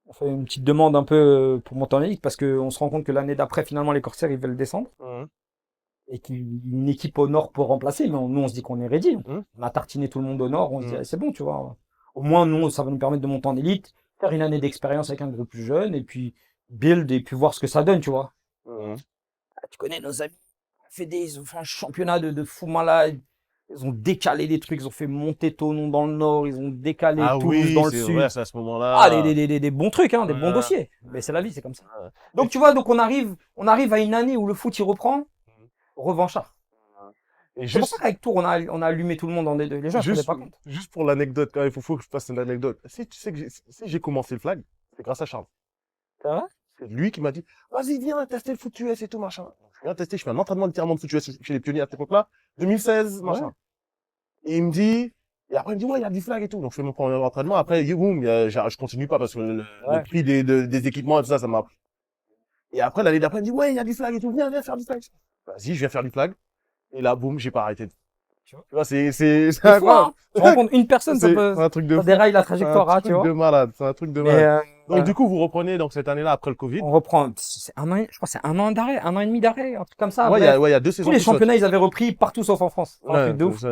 On fait une petite demande un peu pour monter en élite parce qu'on se rend compte que l'année d'après, finalement, les Corsaires, ils veulent descendre. Et qu'une équipe au nord pour remplacer. Mais nous, on se dit qu'on est ready. On a tartiné tout le monde au nord. On se dit, ah, c'est bon, tu vois. Au moins, nous, ça va nous permettre de monter en élite, faire une année d'expérience avec un groupe plus jeune et puis build et puis voir ce que ça donne, tu vois. Ah, tu connais nos amis. Ils ont fait un championnat de fou malade. Ils ont décalé des trucs, ils ont fait monter Thonon dans le nord, ils ont décalé Toulouse dans le sud. Ouais, c'est à ce moment-là. Ah, des bons trucs, hein, des bons dossiers. Mais c'est la vie, c'est comme ça. Donc, tu vois, donc on arrive à une année où le foot, il reprend. Revanchard. C'est pour ça qu'avec Tours, on a allumé tout le monde en D2. Les gens ne se rendaient pas compte. Juste pour l'anecdote, quand même, il faut que je passe une anecdote. Si tu sais que si j'ai commencé le flag, c'est grâce à Charles. C'est vrai? C'est lui qui m'a dit, vas-y, viens tester le foot US et tout, machin. Je viens tester, je fais un entraînement littéralement de foot US chez les pionniers à cette époque-là, 2016, machin. Ouais. Et il me dit, et après il me dit, ouais, il y a du flag et tout. Donc je fais mon premier entraînement. Après, boum, je continue pas parce que le prix des équipements et tout ça, ça m'a. Et après, l'année d'après, il me dit, ouais, il y a du flag et tout, viens faire du flag. Vas-y, je viens faire du flag. Et là, boum, j'ai pas arrêté. Tu vois, c'est incroyable. Tu rencontres une personne, ça déraille la trajectoire, tu vois. C'est un truc de malade, c'est un truc de malade. Donc, du coup, vous reprenez, donc, cette année-là, après le Covid. On reprend, c'est un an, je crois, c'est un an d'arrêt, un an et demi d'arrêt, un truc comme ça. Ouais, il y a 2 saisons. Tous les championnats, ils avaient repris partout sauf en France. Un truc de ouf.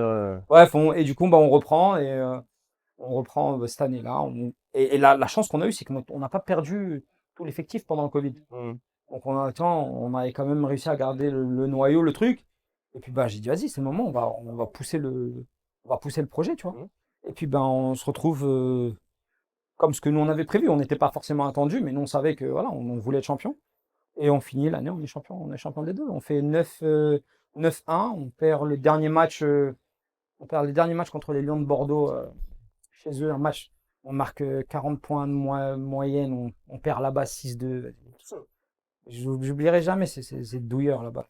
Bref, et du coup, bah, on reprend, cette année-là. Et la chance qu'on a eue, c'est qu'on n'a pas perdu tout l'effectif pendant le Covid. Donc, on avait quand même réussi à garder le noyau, le truc. Et puis, bah, j'ai dit, vas-y, c'est le moment, on va pousser le projet, tu vois. Et puis, ben, on se retrouve comme ce que nous, on avait prévu. On n'était pas forcément attendu, mais nous, on savait que, voilà, on voulait être champion. Et on finit l'année, on est champion des deux. On fait 9-1, on perd les derniers matchs contre les Lions de Bordeaux, chez eux, un match. On marque 40 points de moyenne, on perd là-bas 6-2. J'oublierai jamais ces douilleurs là-bas.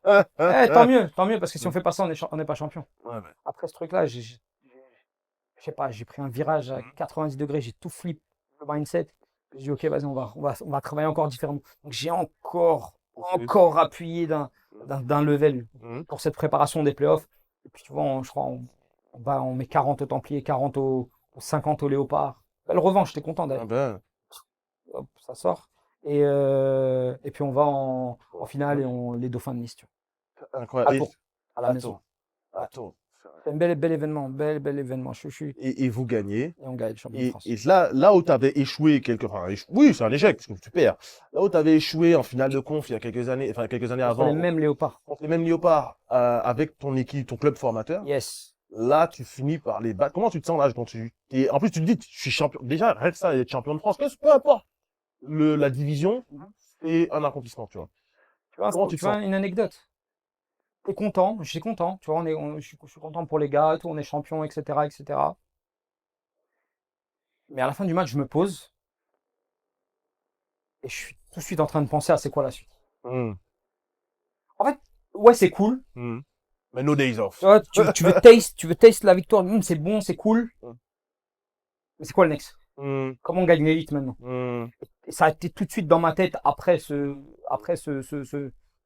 Tant mieux, parce que si on fait pas ça, on n'est pas champion. Après ce truc-là, je sais pas, j'ai pris un virage à 90 degrés, j'ai tout flippé le mindset. J'ai dit, ok, vas-y, on va travailler encore différemment. Donc j'ai encore appuyé d'un level pour cette préparation des playoffs. Et puis tu vois, je crois, on met 40 aux Templiers, 40 aux 50 aux Léopards. Belle revanche, j'étais content d'ailleurs. Hop, ça sort. Et puis on va en finale et les Dauphins de Nice. Incroyable. À la maison. Attends. C'est un bel événement, bel événement. Et vous gagnez. Et on gagne le championnat de France. Et là où tu avais échoué oui, c'est un échec, parce que tu perds. Là où tu avais échoué en finale de conf il y a quelques années avant. Les mêmes léopards. Contre les mêmes léopards, avec ton équipe, ton club formateur. Yes. Là, tu finis par les battre. Comment tu te sens là quand et en plus, tu te dis, je suis champion. Déjà, reste ça, être champion de France. Peu importe. La division, c'est un accomplissement, tu vois. Comment tu te sens? Une anecdote. T'es content, je suis content, tu vois, je suis content pour les gars, tout, on est champion, etc., etc. Mais à la fin du match, je me pose et je suis tout de suite en train de penser à c'est quoi la suite. En fait, ouais, c'est cool. Mais no days off. Tu veux taste la victoire, c'est bon, c'est cool. Mais c'est quoi le next? Comment on gagne l'élite maintenant? Et ça a été tout de suite dans ma tête après ce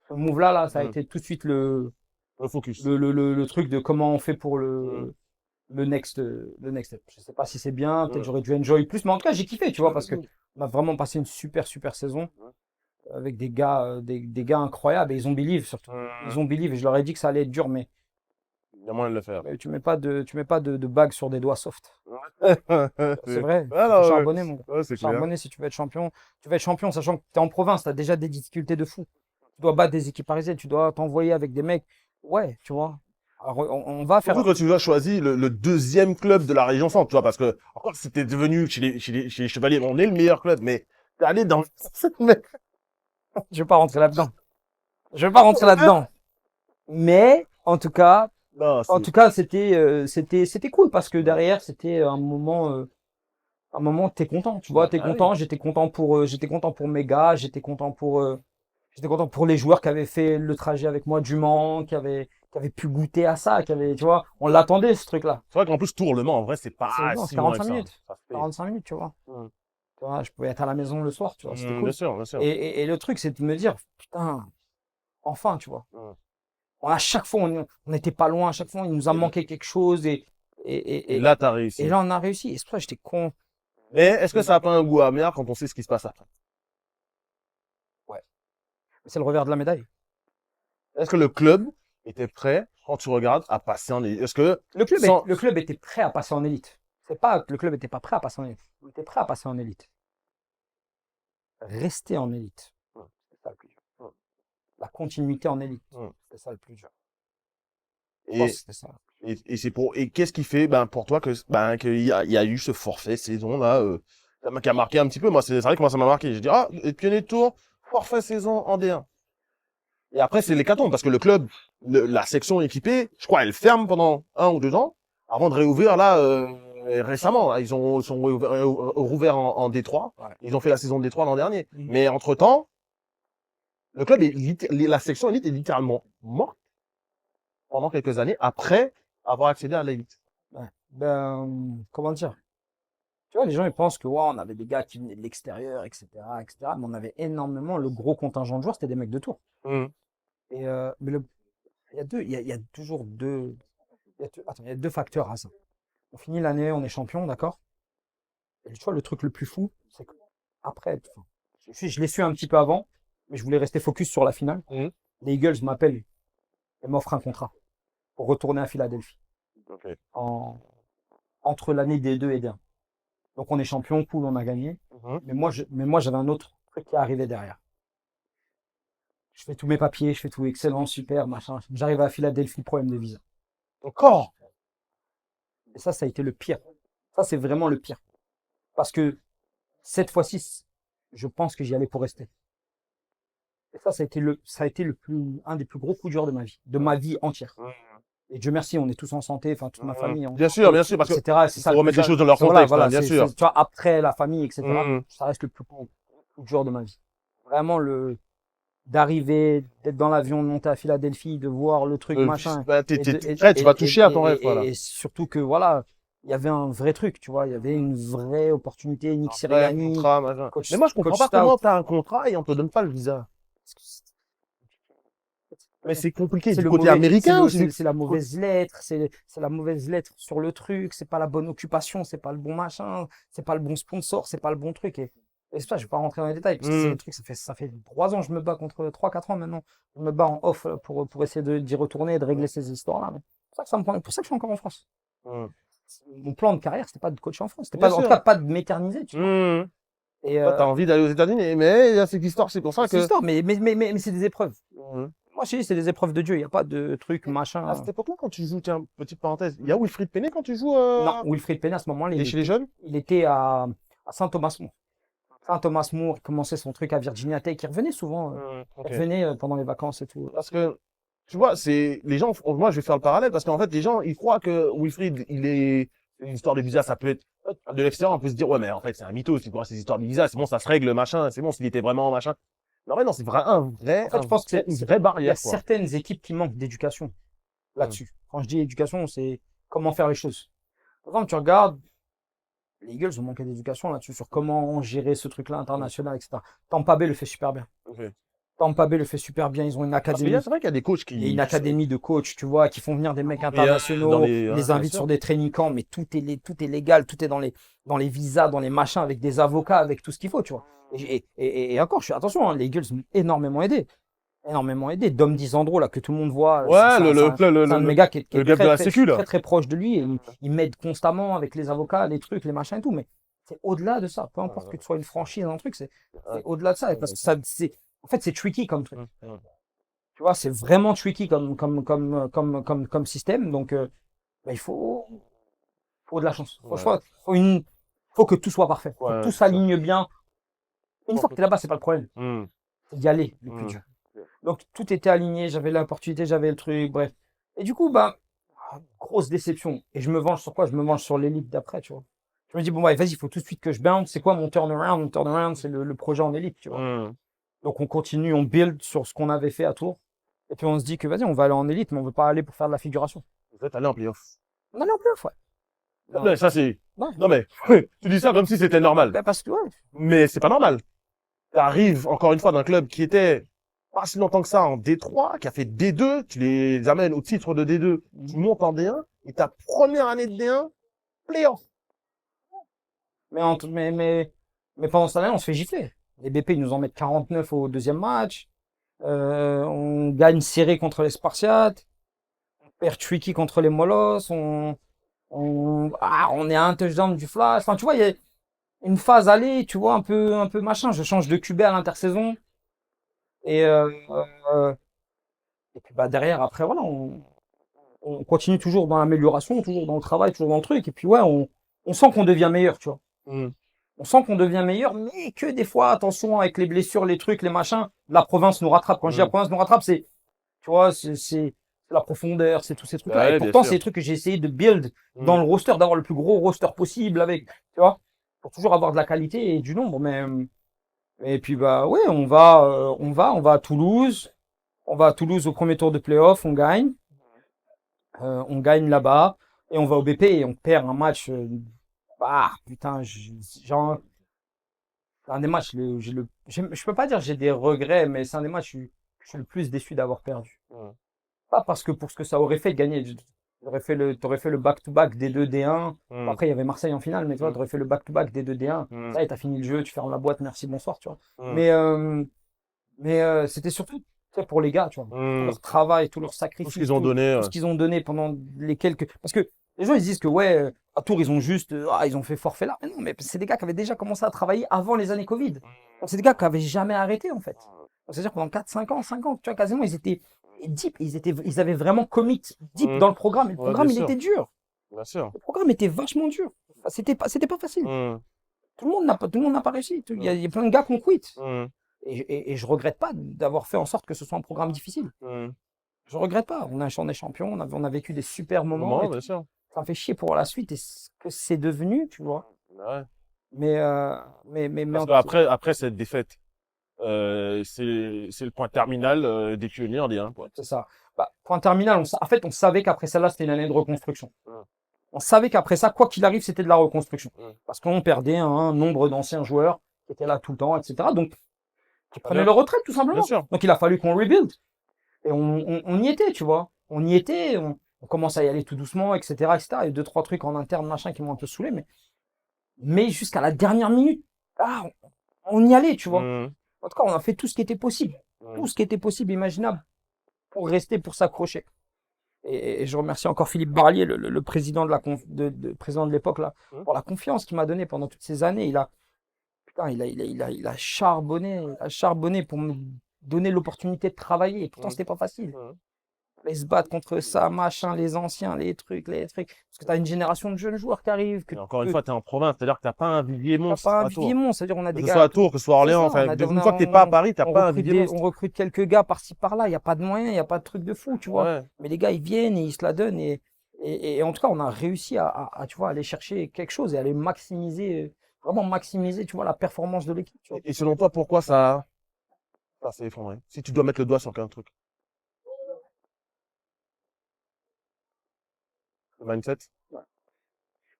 move-là, ça a été tout de suite le focus. Le truc de comment on fait pour le next step. Je sais pas si c'est bien, peut-être j'aurais dû enjoy plus, mais en tout cas j'ai kiffé, tu vois, parce que on a vraiment passé une super saison avec des gars incroyables et ils ont believe surtout. Ils ont believe et je leur ai dit que ça allait être dur, mais il y a moyen de le faire. Mais tu mets pas de bague sur des doigts soft. C'est vrai. Alors, charbonner, mon gars. C'est charbonner si tu veux être champion. Tu vas être champion, sachant que tu es en province, tu as déjà des difficultés de fou. Tu dois battre des équipes parisiennes, tu dois t'envoyer avec des mecs. Ouais, tu vois. Alors, on va faire. Surtout quand tu as choisi le deuxième club de la région centre, tu vois, parce que encore c'était devenu chez les Chevaliers, on est le meilleur club, mais t'es allé dans cette mec. Je vais pas rentrer là-dedans. Mais en tout cas, c'était cool parce que derrière c'était un moment t'es content, tu vois, t'es content. Oui. J'étais content pour mes gars, j'étais content pour les joueurs qui avaient fait le trajet avec moi du Mans, qui avaient pu goûter à ça, tu vois, on l'attendait ce truc-là. C'est vrai qu'en plus Tours le Mans, en vrai, c'est pas si 45 minutes. 45 minutes, tu vois. Tu vois, je pouvais être à la maison le soir, tu vois, c'était cool. Bien sûr. Et le truc, c'est de me dire, putain, enfin, tu vois. À chaque fois, on n'était pas loin, à chaque fois, il nous a manqué quelque chose et là, t'as réussi. Et là, on a réussi. Et c'est pour ça que j'étais con. Mais est-ce que ça n'a pas un goût amer quand on sait ce qui se passe après? Ouais. C'est le revers de la médaille. Est-ce que le club était prêt, quand tu regardes, à passer en élite? Est-ce que le club était prêt à passer en élite? C'est pas que le club n'était pas prêt à passer en élite. Il était prêt à passer en élite. Rester en élite. C'est ça le plus dur. La continuité en élite. C'est ça le plus dur. Et qu'est-ce qui fait, pour toi qu'il y a eu ce forfait saison là, qui a marqué un petit peu. Moi, c'est vrai que moi ça m'a marqué. Je dis Pionnier de Tours, forfait saison en D1. Et après c'est l'hécatombe parce que le club, la section équipée, je crois, elle ferme pendant 1 ou 2 ans avant de réouvrir là récemment. Là, ils sont rouvert en D3. Ouais. Ils ont fait la saison de D3 l'an dernier. Mais entre temps, le club la section élite est littéralement morte pendant quelques années après avoir accédé à l'élite. Ouais. Comment dire? Tu vois, les gens ils pensent que on avait des gars qui venaient de l'extérieur, etc., mais on avait énormément le gros contingent de joueurs, c'était des mecs de Tours. Et mais il y a toujours deux. Il y a 2 facteurs à ça. On finit l'année, on est champion, d'accord. Et tu vois, le truc le plus fou, c'est que après, je l'ai su un petit peu avant, mais je voulais rester focus sur la finale. Les Eagles m'appellent et m'offrent un contrat pour retourner à Philadelphie. Okay. Entre l'année D2 et D1. Donc on est champion, cool, on a gagné. Mais moi j'avais un autre truc qui est arrivé derrière. Je fais tous mes papiers, je fais tout excellent, super, machin. J'arrive à Philadelphie, problème de visa. Encore. Et ça a été le pire. Ça, c'est vraiment le pire. Parce que cette fois-ci, je pense que j'y allais pour rester. Et ça a été un des plus gros coups durs de ma vie entière. Et Dieu merci, on est tous en santé, enfin toute ma famille. Bien sûr, parce que c'est ça. Faut remettre les choses dans leur contexte, bien sûr. Tu vois, après la famille, etc. Ça reste le plus coup dur de ma vie. Vraiment d'arriver, d'être dans l'avion, de monter à Philadelphie, de voir le truc, machin. Tu vas toucher à ton rêve, voilà. Et surtout que voilà, il y avait un vrai truc, tu vois, il y avait une vraie opportunité, Nick Sirianni. Mais moi je comprends pas comment t'as un contrat et on te donne pas le visa. Mais c'est compliqué, c'est du côté américain. C'est la mauvaise lettre, c'est la mauvaise lettre sur le truc, c'est pas la bonne occupation, c'est pas le bon machin, c'est pas le bon sponsor, c'est pas le bon truc. Et c'est ça, je vais pas rentrer dans les détails, parce que c'est des trucs, ça fait 3 ans, je me bats contre 3-4 ans maintenant. Je me bats en off pour essayer d'y retourner et de régler ces histoires-là. pour ça que je suis encore en France. Mmh. Mon plan de carrière, c'était pas de coacher en France. C'était Bien pas, en sûr. tout cas, pas de m'éterniser, tu vois. Mmh. Et, Toi, t'as envie d'aller aux États-Unis, mais il y a cette histoire, c'est pour ça c'est que. histoire, mais c'est des épreuves. Mmh. Moi, je dis, c'est des épreuves de Dieu. Il n'y a pas de truc, machin. À cette époque-là, quand tu joues, tiens, petite parenthèse, il y a Wilfried Penney quand tu joues Non, Wilfried Penney, à ce moment-là, il est chez les jeunes? il était à Saint-Thomas-More. Saint-Thomas-More, il commençait son truc à Virginia Tech. Il revenait souvent. Ok. Il revenait pendant les vacances et tout. Parce que, tu vois, c'est, les gens, moi, je vais faire le parallèle parce qu'en fait, les gens, ils croient que Wilfried, c'est une histoire de visa, ça peut être, de l'extérieur, on peut se dire, ouais, mais en fait, c'est un mytho, c'est quoi, ces histoires de visa, c'est bon, ça se règle, machin, c'est bon, s'il était vraiment machin. Mais en fait, non, c'est En fait, je pense que une vraie il y a barrière, quoi. certaines équipes qui manquent d'éducation là-dessus. Quand je dis éducation, c'est comment faire les choses. Par exemple, tu regardes, les Eagles ont manqué d'éducation là-dessus, sur comment gérer ce truc-là international, etc. Tampa Bay le fait super bien. Ok. Tampa Bay le fait super bien. Ils ont une Parce qu'il académie. c'est vrai qu'il y a des coachs Il y a une qui académie de coachs, tu vois, qui font venir des mecs dans internationaux, les, les bien invitent sûr. sur des training camps, mais tout est légal, tout est dans les visas, dans les machins, avec des avocats, avec tout ce qu'il faut, tu vois. Et encore, attention, hein, les Eagles m'ont énormément aidé. Énormément aidé. Dom Disandro, là, que tout le monde voit, Ouais, c'est un de mes gars qui est le gars de la sécu, là. très, très proche de lui. Et il m'aide constamment avec les avocats, les trucs, les machins et tout. Mais c'est au-delà de ça. Peu importe que tu sois une franchise, un truc, c'est au-delà de ça. Parce que en fait, c'est tricky comme truc. Tu vois, c'est vraiment tricky comme système. Donc, bah, il faut de la chance. Faut que tout soit parfait. Faut que tout s'aligne bien. Une fois que tu es là-bas, c'est pas le problème. C'est d'y aller le plus dur. Donc, tout était aligné. J'avais l'opportunité, j'avais le truc. Bref. Et du coup, bah, grosse déception. Et je me venge sur quoi? Je me venge sur l'élite d'après, tu vois. Je me dis, bon, ouais, vas-y, il faut tout de suite que je bounce. C'est quoi mon turnaround? Mon turnaround, c'est le projet en élite, tu vois. Donc, on continue, on build sur ce qu'on avait fait à Tours. Et puis, on se dit que, vas-y, on va aller en élite, mais on veut pas aller pour faire de la figuration. Vous êtes allé en playoff. On allait en playoff, ouais. Non, mais ça, c'est, Ouais. non, mais, tu dis ça comme si c'était normal. Bah, parce que, ouais. Mais c'est pas normal. T'arrives, encore une fois, d'un club qui était pas si longtemps que ça en D3, qui a fait D2, tu les amènes au titre de D2, tu montes en D1, et ta première année de D1, playoff. Mais pendant cette année, on se fait gifler. Les BP, ils nous en mettent 49 au deuxième match. On gagne serré contre les Spartiates. On perd tricky contre les Molosses. On est à un touchdown du flash. Enfin, tu vois, il y a une phase aller, tu vois, un peu machin. Je change de QB à l'intersaison. Et, et puis, bah, derrière, après, voilà, on continue toujours dans l'amélioration, toujours dans le travail, toujours dans le truc. Et puis, ouais, on sent qu'on devient meilleur, tu vois. On sent qu'on devient meilleur, mais que des fois, attention, avec les blessures, les trucs, les machins, la province nous rattrape. Quand je dis la province nous rattrape, c'est, tu vois, c'est la profondeur, c'est tous ces trucs-là. Ouais, et bien pourtant, sûr. c'est des trucs que j'ai essayé de build dans le roster, d'avoir le plus gros roster possible avec, tu vois, pour toujours avoir de la qualité et du nombre. Mais, et puis, bah, ouais, on va à Toulouse. On va à Toulouse au premier tour de playoff, on gagne. On gagne là-bas. Et on va au BP et on perd un match. Putain, genre, c'est un des matchs, je peux pas dire que j'ai des regrets, mais c'est un des matchs où je suis le plus déçu d'avoir perdu. Pas parce que pour ce que ça aurait fait de gagner. T'aurais fait le back-to-back D2, D1. Après, il y avait Marseille en finale, mais tu vois, t'aurais fait le back-to-back D2, D1. Ça y est, t'as fini le jeu, tu fermes la boîte, merci, bonsoir, tu vois. Mais c'était surtout, tu sais, pour les gars, tu vois. Tout leur travail, tout leur sacrifice. Tout ce qu'ils ont donné. Tout ce qu'ils ont donné pendant les quelques. Parce que les gens, ils disent que, ouais, à Tours, ils ont juste. Ils ont fait forfait là. Mais non, mais c'est des gars qui avaient déjà commencé à travailler avant les années Covid. Donc, c'est des gars qui avaient jamais arrêté, en fait. Donc, c'est-à-dire pendant 4, 5 ans, 5 ans, tu vois, quasiment, ils étaient deep. Ils avaient vraiment commit deep dans le programme. Et le programme, il était dur. Bien sûr. Le programme était vachement dur. Enfin, c'était pas facile. Tout le monde n'a pas réussi. Il y a plein de gars qui ont quitté. Et je regrette pas d'avoir fait en sorte que ce soit un programme difficile. Je regrette pas. On est champion, on a vécu des super moments. Bien sûr. Ça me fait chier pour la suite et ce que c'est devenu, tu vois. Ouais. Mais Parce après cette défaite, c'est le point terminal des pionniers en D1. C'est ça. Point terminal, en fait, on savait qu'après celle-là, c'était une année de reconstruction. On savait qu'après ça, quoi qu'il arrive, c'était de la reconstruction. Parce qu'on perdait un nombre d'anciens joueurs qui étaient là tout le temps, etc. Donc, qui prenaient leur retraite, tout simplement. Donc, il a fallu qu'on rebuild. Et on y était, tu vois. On y était, on commence à y aller tout doucement, etc., etc. Il y a 2-3 trucs en interne, machin, qui m'ont un peu saoulé, mais jusqu'à la dernière minute, on y allait, tu vois. En tout cas, on a fait tout ce qui était possible. Tout ce qui était possible, imaginable, pour rester, pour s'accrocher. Et je remercie encore Philippe Barlier, le président président de l'époque, là, pour la confiance qu'il m'a donnée pendant toutes ces années. Putain, il a charbonné pour me donner l'opportunité de travailler. Et pourtant, c'était pas facile. Aller se battre contre ça, machin, les anciens, les trucs. Parce que tu as une génération de jeunes joueurs qui arrivent. Encore une fois, tu es en province, c'est-à-dire que tu n'as pas un vivier monstre. Pas un vivier monstre, c'est-à-dire on a des gars. Que gars. ce soit à Tours, que ce soit à Orléans, une fois que tu n'es pas à Paris, tu n'as pas un vivier monstre. On recrute quelques gars par-ci par-là, il n'y a pas de moyens, il n'y a pas de truc de fou, tu vois. Ouais. Mais les gars, ils viennent et ils se la donnent. Et en tout cas, on a réussi tu vois, aller chercher quelque chose et aller vraiment maximiser, tu vois, la performance de l'équipe. Et selon toi, pourquoi ça s'est effondré? Si tu dois mettre le doigt sur un truc. Le mindset? Ouais.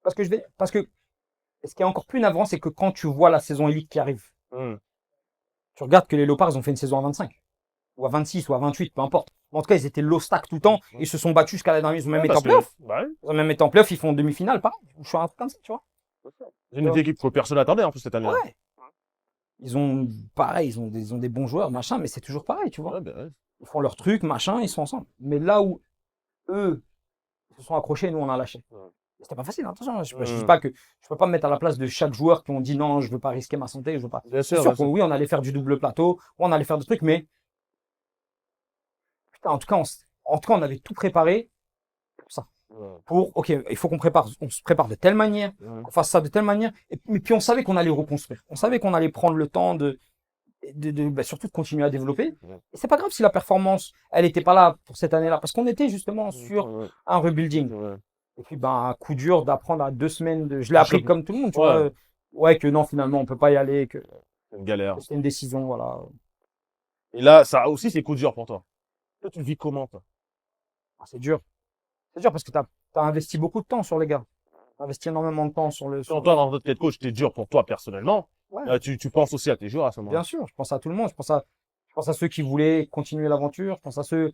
Parce que ce qui est encore plus navrant, c'est que quand tu vois la saison élite qui arrive, tu regardes que les Léopards, ils ont fait une saison à 25, ou à 26, ou à 28, peu importe. En tout cas, ils étaient low stack tout le temps, ils se sont battus jusqu'à la dernière, ils ont même été en playoff. Ils ont même été en playoff, ils font demi-finale, pareil. Je suis un truc comme ça, tu vois. C'est une équipe que personne n'attendait en plus cette année. Ouais. Ils ont des bons joueurs, machin, mais c'est toujours pareil, tu vois. Ouais. Ils font leur truc, machin, ils sont ensemble. Mais là où eux se sont accrochés, nous on a lâché. C'était pas facile, attention. Je dis pas que je peux pas me mettre à la place de chaque joueur qui ont dit non, je veux pas risquer ma santé, je veux pas. Bien sûr, oui, on allait faire du double plateau, on allait faire des trucs, mais putain, en tout cas, on avait tout préparé pour ça. Ok, il faut on se prépare de telle manière, qu'on fasse ça de telle manière, et puis on savait qu'on allait reconstruire. On savait qu'on allait prendre le temps surtout de continuer à développer. Et c'est pas grave si la performance, elle était pas là pour cette année-là, parce qu'on était justement sur un rebuilding. Et puis, un coup dur d'apprendre à 2 semaines je l'ai appris comme tout le monde, tu vois. Ouais, que non, finalement, on peut pas y aller, que c'est une galère. C'est une décision, voilà. Et là, ça aussi, c'est coup dur pour toi. Toi, tu le vis comment, toi? C'est dur. C'est dur parce que t'as investi beaucoup de temps sur les gars. T'as investi énormément de temps sur le. Toi, dans notre tête coach, c'était dur pour toi personnellement. Ouais. Tu penses aussi à tes joueurs à ce moment-là. Bien sûr, je pense à tout le monde. Je pense à ceux qui voulaient continuer l'aventure. Je pense à ceux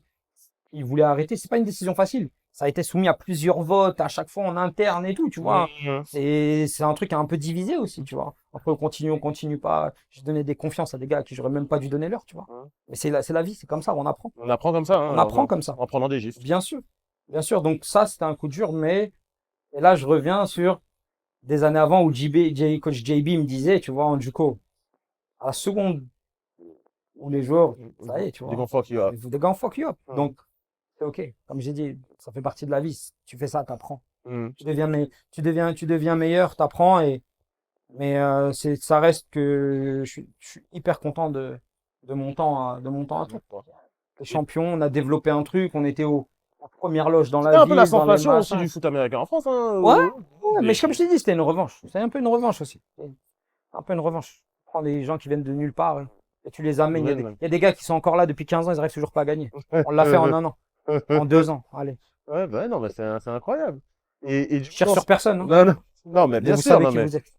qui voulaient arrêter. C'est pas une décision facile. Ça a été soumis à plusieurs votes, à chaque fois en interne et tout, tu vois. C'est un truc un peu divisé aussi, tu vois. Après, on continue pas. J'ai donné des confiances à des gars à qui j'aurais même pas dû donner l'heure, tu vois. Mais c'est la vie, c'est comme ça, on apprend. On apprend comme ça, hein. On apprend comme ça. En prenant des gifs. Bien sûr. Bien sûr. Donc ça, c'était un coup dur, et là, je reviens sur des années avant où coach JB me disait, tu vois, en Juco, à la seconde où les joueurs, ça y est, tu vois. Des gants fuck you up. Des gants fuck you up. Donc, c'est ok. Comme j'ai dit, ça fait partie de la vie. Tu fais ça, t'apprends. Tu deviens meilleur, t'apprends mais ça reste que je suis hyper content de mon temps à tout. Les champions, on a développé un truc, on était en première loge dans la ville. C'était un peu la sensation aussi du foot américain en France, hein. Ouais, mais comme je t'ai dit, c'était une revanche. C'est un peu une revanche aussi. Un peu une revanche. Tu prends des gens qui viennent de nulle part et tu les amènes. Il y a des gars qui sont encore là depuis 15 ans, ils n'arrivent toujours pas à gagner. On l'a fait en 1 an. En 2 ans, allez. Ouais, non, mais c'est incroyable. Et je tire sur personne. Non, mais bien sûr. Vous savez qui vous êtes.